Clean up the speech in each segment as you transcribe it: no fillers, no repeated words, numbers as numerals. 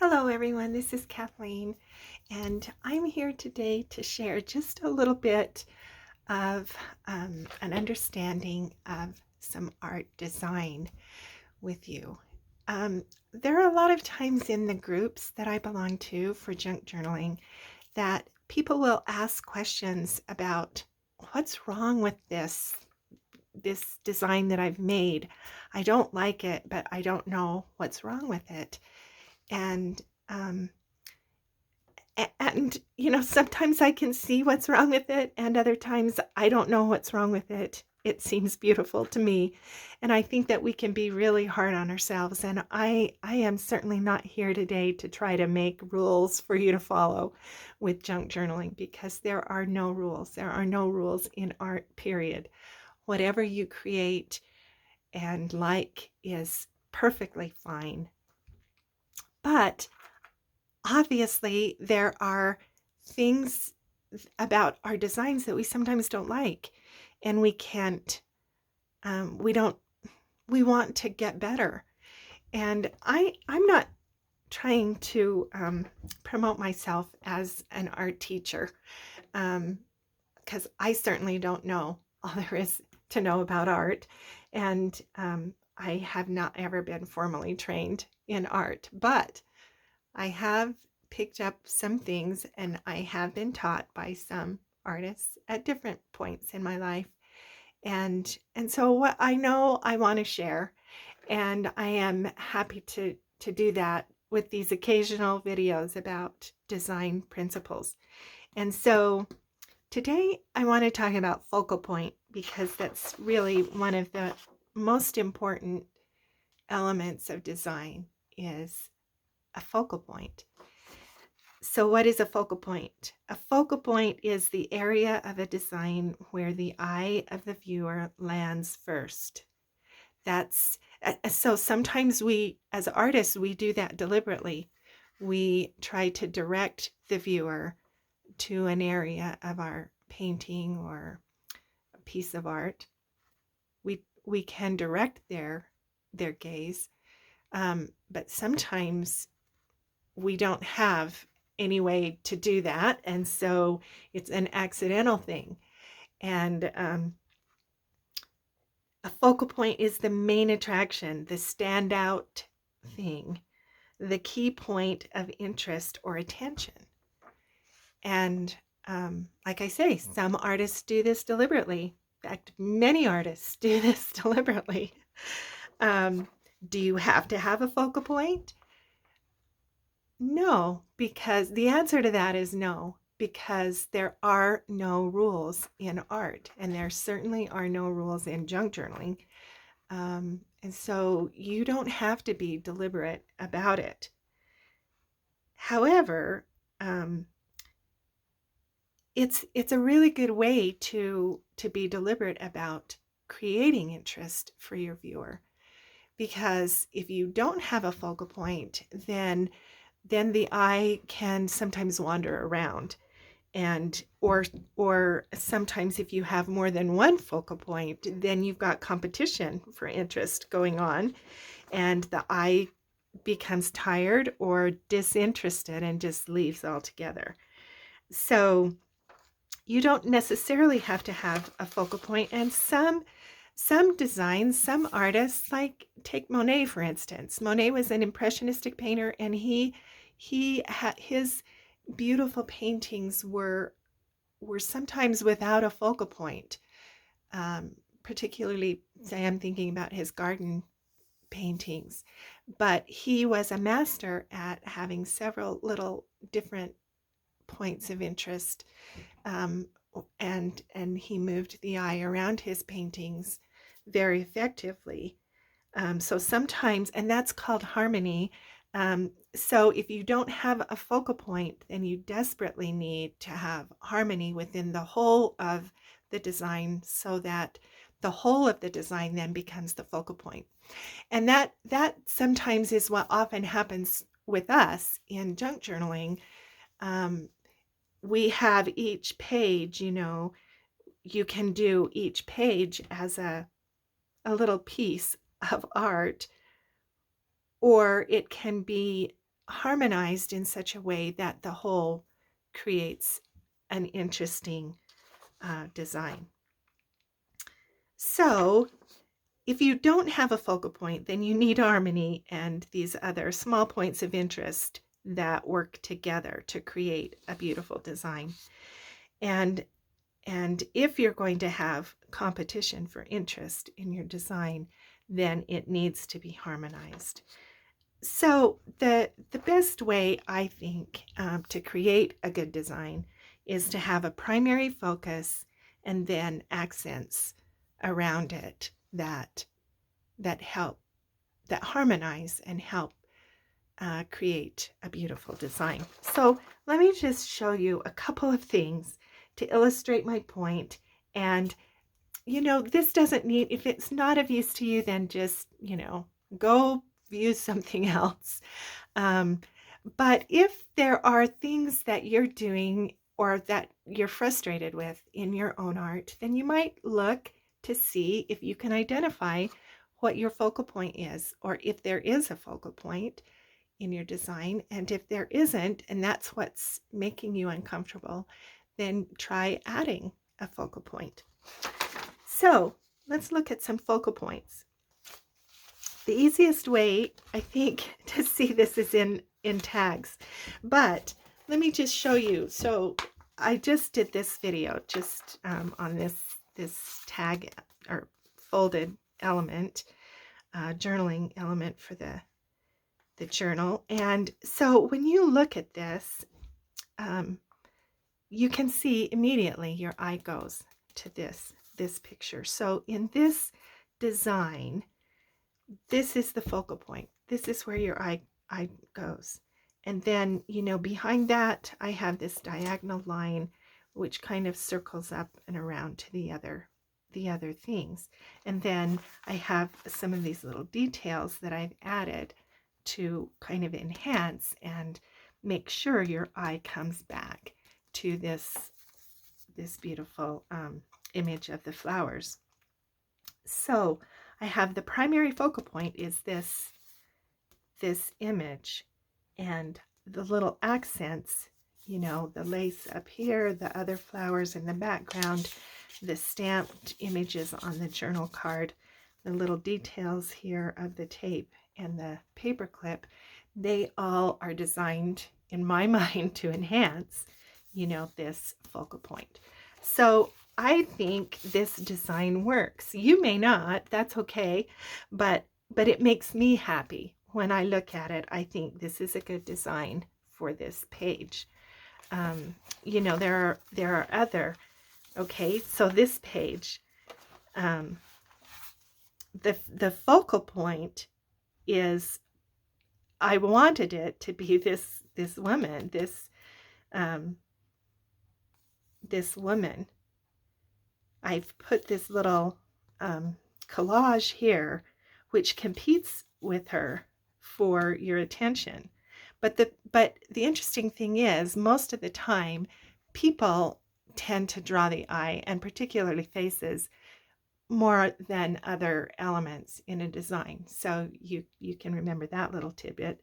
Hello, everyone. This is Kathleen, and I'm here today to share just a little bit of an understanding of some art design with you. There are a lot of times in the groups that I belong to for junk journaling that people will ask questions about what's wrong with this design that I've made. I don't like it, but I don't know what's wrong with it. And um, sometimes I can see what's wrong with it, and other times I don't know what's wrong with it. It seems beautiful to me, and I think that we can be really hard on ourselves. And I am certainly not here today to try to make rules for you to follow with junk journaling, because there are no rules. There are no rules in art, period. Whatever you create and like is perfectly fine. But obviously, there are things about our designs that we sometimes don't like, and we can't, we don't, we want to get better. And I'm not trying to promote myself as an art teacher, because I certainly don't know all there is to know about art. And I have not ever been formally trained in art, but I have picked up some things, and I have been taught by some artists at different points in my life. And so what I know I want to share, and I am happy to do that with these occasional videos about design principles. And so today I want to talk about focal point, because that's really one of the most important elements of design is a focal point. So what is a focal point? A focal point is the area of a design where the eye of the viewer lands first. That's so sometimes we, as artists, we do that deliberately. We try to direct the viewer to an area of our painting or a piece of art. We can direct their gaze, but sometimes we don't have any way to do that, and so it's an accidental thing. And a focal point is the main attraction, the standout thing, the key point of interest or attention. And like I say, some artists do this deliberately. In fact, many artists do this deliberately. Do you have to have a focal point? No, because the answer to that is no, because there are no rules in art, and there certainly are no rules in junk journaling. And so you don't have to be deliberate about it. However, it's a really good way to be deliberate about creating interest for your viewer, because if you don't have a focal point, then the eye can sometimes wander around, and or sometimes if you have more than one focal point, then you've got competition for interest going on, and the eye becomes tired or disinterested and just leaves altogether. So you don't necessarily have to have a focal point. And some designs, some artists, like take Monet for instance. Monet was an impressionistic painter, and he had his beautiful paintings were sometimes without a focal point. Particularly, say I'm thinking about his garden paintings, but he was a master at having several little different points of interest, um, and he moved the eye around his paintings very effectively. So sometimes, and that's called harmony. So if you don't have a focal point, then you desperately need to have harmony within the whole of the design, so that the whole of the design then becomes the focal point. And that sometimes is what often happens with us in junk journaling. Um, we have each page, you can do each page as a little piece of art, or it can be harmonized in such a way that the whole creates an interesting design. So if you don't have a focal point, then you need harmony and these other small points of interest that work together to create a beautiful design. And if you're going to have competition for interest in your design, then it needs to be harmonized. So the best way, I think, to create a good design is to have a primary focus and then accents around it that help, that harmonize and help create a beautiful design. So let me just show you a couple of things to illustrate my point. And this doesn't need, if it's not of use to you, then just go use something else. But if there are things that you're doing or that you're frustrated with in your own art, then you might look to see if you can identify what your focal point is, or if there is a focal point in your design. And if there isn't, and that's what's making you uncomfortable, then try adding a focal point. So let's look at some focal points. The easiest way, I think, to see this is in tags, but let me just show you. So I just did this video just on this tag or folded element, journaling element for the journal. And so when you look at this, you can see immediately your eye goes to this picture. So in this design, this is the focal point. This is where your eye goes. And then, behind that, I have this diagonal line, which kind of circles up and around to the other things. And then I have some of these little details that I've added to kind of enhance and make sure your eye comes back to this beautiful image of the flowers. So I have the primary focal point is this image, and the little accents, the lace up here, the other flowers in the background, the stamped images on the journal card, the little details here of the tape and the paper clip, they all are designed in my mind to enhance, this focal point. So I think this design works. You may not, that's okay, but it makes me happy when I look at it. I think this is a good design for this page. There are other, okay, so this page, the focal point is, I wanted it to be this woman, this woman. I've put this little collage here, which competes with her for your attention. But the interesting thing is, most of the time, people tend to draw the eye, and particularly faces, more than other elements in a design. So you can remember that little tidbit.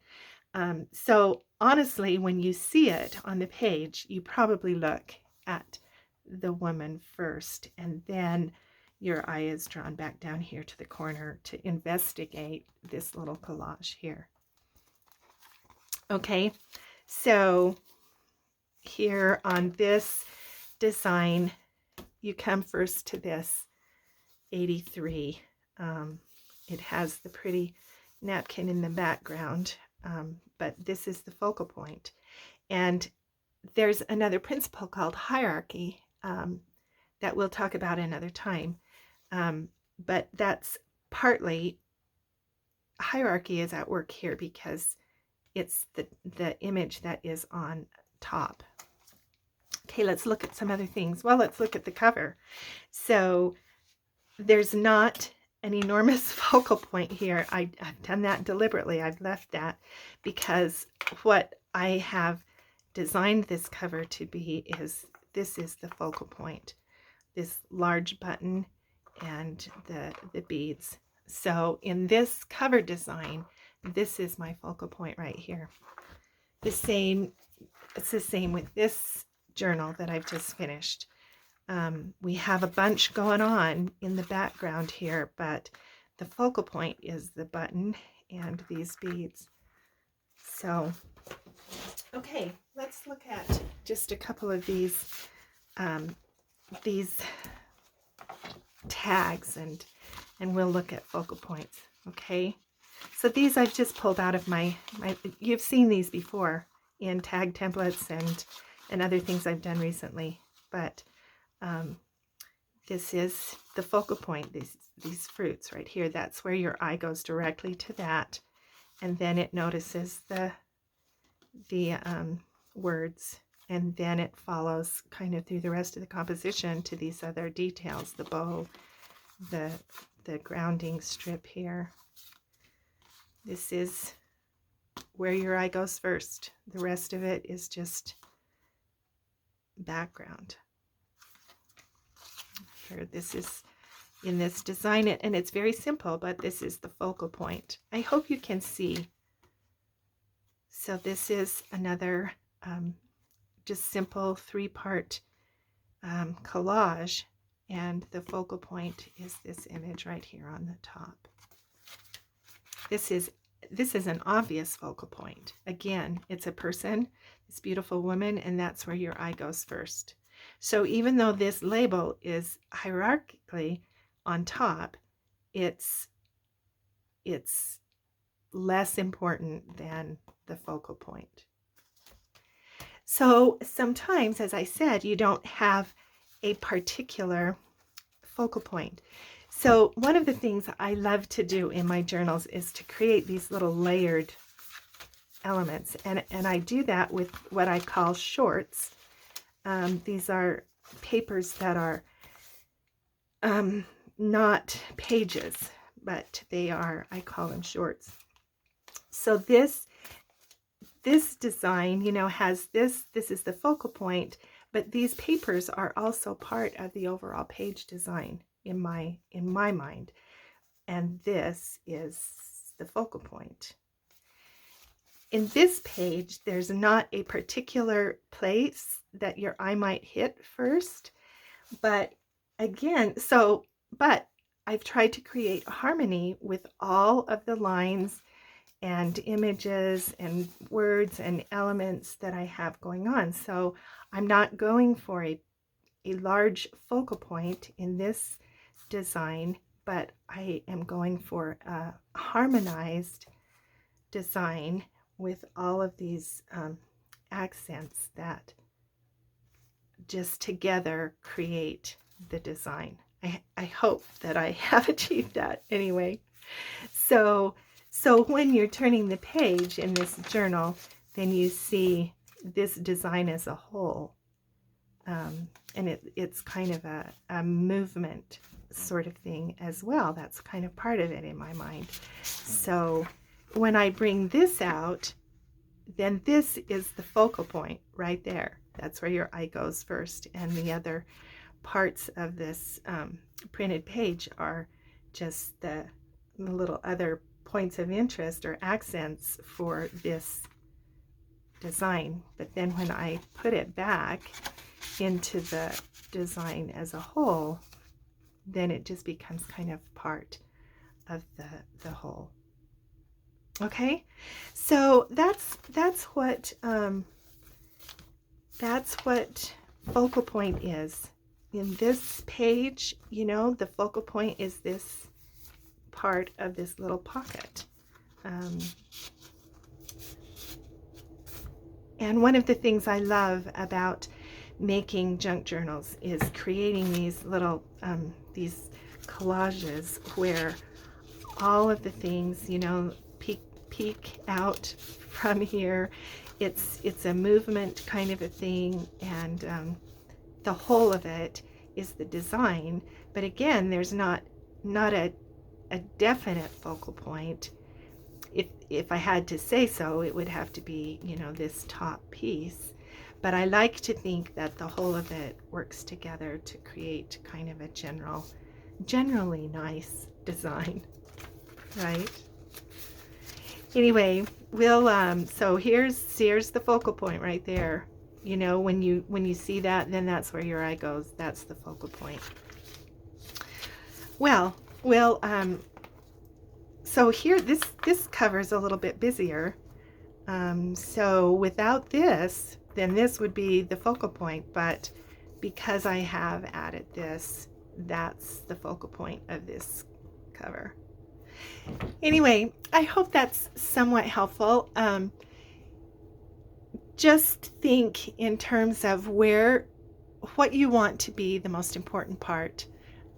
So honestly, when you see it on the page, you probably look at the woman first, and then your eye is drawn back down here to the corner to investigate this little collage here. Okay, so here on this design, you come first to this 83. It has the pretty napkin in the background, but this is the focal point. And there's another principle called hierarchy that we'll talk about another time. But that's partly, hierarchy is at work here because it's the image that is on top. Okay, let's look at some other things. Well, let's look at the cover. So there's not an enormous focal point here. I've done that deliberately. I've left that because what I have designed this cover to be is, this is the focal point, this large button and the beads. So in this cover design, This is my focal point right here. It's the same with this journal that I've just finished. We have a bunch going on in the background here, but the focal point is the button and these beads. So, okay, let's look at just a couple of these tags, and we'll look at focal points. Okay, so these I've just pulled out of my you've seen these before in tag templates and other things I've done recently, but this is the focal point, these fruits right here. That's where your eye goes directly to that, and then it notices the words, and then it follows kind of through the rest of the composition to these other details, the bow, the grounding strip here. This is where your eye goes first. The rest of it is just background. Here, this is in this design, and it's very simple, but this is the focal point. I hope you can see. So this is another just simple 3-part collage, and the focal point is this image right here on the top. This is an obvious focal point. Again, it's a person, this beautiful woman, and that's where your eye goes first. So even though this label is hierarchically on top, it's less important than the focal point. So sometimes, as I said, you don't have a particular focal point. So one of the things I love to do in my journals is to create these little layered elements, and I do that with what I call shorts. These are papers that are not pages, but they are, I call them shorts. So this design, you know, has this is the focal point, but these papers are also part of the overall page design in my mind, and this is the focal point. In this page, there's not a particular place that your eye might hit first, but again, but I've tried to create a harmony with all of the lines and images and words and elements that I have going on. So I'm not going for a large focal point in this design, but I am going for a harmonized design with all of these accents that just together create the design. I hope that I have achieved that anyway. So when you're turning the page in this journal, then you see this design as a whole. And it's kind of a movement sort of thing as well. That's kind of part of it in my mind. So when I bring this out, then this is the focal point right there. That's where your eye goes first, and the other parts of this printed page are just the little other points of interest or accents for this design. But then when I put it back into the design as a whole, then it just becomes kind of part of the whole. Okay, so that's what focal point is. In this page, you know, the focal point is this part of this little pocket. And one of the things I love about making junk journals is creating these little these collages where all of the things, you know, peek out from here. It's a movement kind of a thing, and the whole of it is the design. But again, there's not a definite focal point. If I had to say so, it would have to be, you know, this top piece. But I like to think that the whole of it works together to create kind of a generally nice design, right? Anyway, we'll so here's the focal point right there. You know, when you see that, then that's where your eye goes. That's the focal point. Well, we'll so here this cover is a little bit busier. So without this, then this would be the focal point, but because I have added this, that's the focal point of this cover. Anyway, I hope that's somewhat helpful. Just think in terms of what you want to be the most important part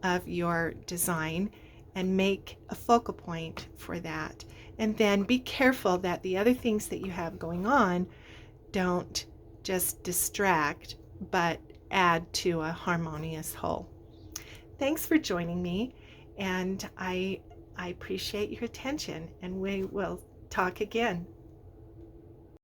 of your design and make a focal point for that. And then be careful that the other things that you have going on don't just distract, but add to a harmonious whole. Thanks for joining me, and I appreciate your attention, and we will talk again.